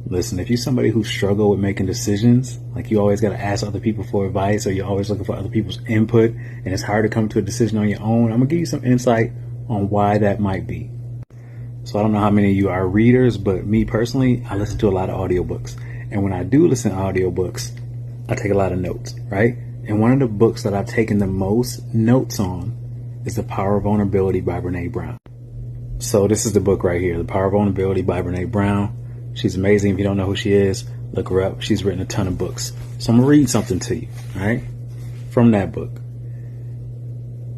Listen, if you're somebody who struggle with making decisions, like you always got to ask other people for advice, or you're always looking for other people's input, and it's hard to come to a decision on your own, I'm gonna give you some insight on why that might be. So I don't know how many of you are readers, but me personally, I listen to a lot of audiobooks. And when I do listen to audiobooks, I take a lot of notes, right? And one of the books that I've taken the most notes on is The Power of Vulnerability by Brene Brown. So this is the book right here, The Power of Vulnerability by Brene Brown. She's amazing. If you don't know who she is, look her up. She's written a ton of books. So I'm going to read something to you, all right, from that book.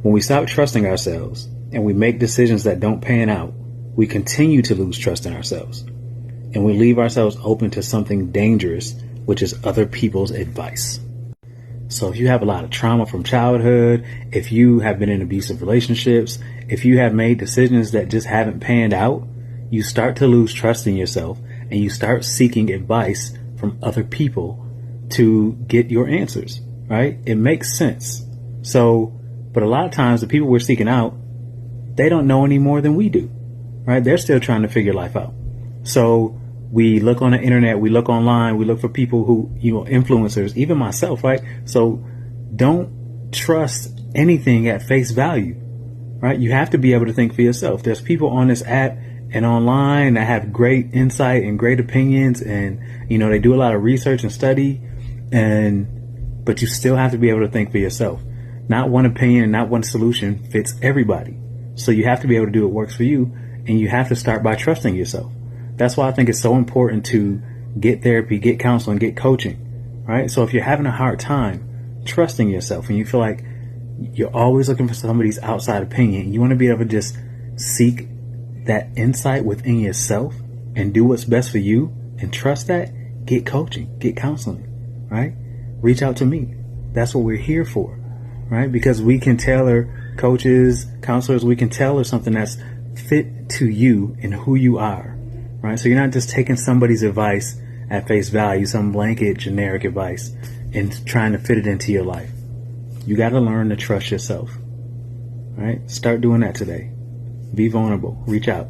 When we stop trusting ourselves and we make decisions that don't pan out, we continue to lose trust in ourselves. And we leave ourselves open to something dangerous, which is other people's advice. So if you have a lot of trauma from childhood, if you have been in abusive relationships, if you have made decisions that just haven't panned out, you start to lose trust in yourself and you start seeking advice from other people to get your answers, right? It makes sense. So, but a lot of times the people we're seeking out, they don't know any more than we do, right? They're still trying to figure life out. So we look on the internet, we look online, we look for people who, influencers, even myself, right? So don't trust anything at face value, right? You have to be able to think for yourself. There's people on this app and online that have great insight and great opinions, and, they do a lot of research and study, but you still have to be able to think for yourself. Not one opinion and not one solution fits everybody. So you have to be able to do what works for you, and you have to start by trusting yourself. That's why I think it's so important to get therapy, get counseling, get coaching, right? So if you're having a hard time trusting yourself and you feel like you're always looking for somebody's outside opinion, you want to be able to just seek that insight within yourself and do what's best for you and trust that, get coaching, get counseling, right? Reach out to me. That's what we're here for, right? Because we can tailor, coaches, counselors, we can tailor something that's fit to you and who you are, right? So you're not just taking somebody's advice at face value, some blanket generic advice, and trying to fit it into your life. You got to learn to trust yourself, right? Start doing that today. Be vulnerable. Reach out.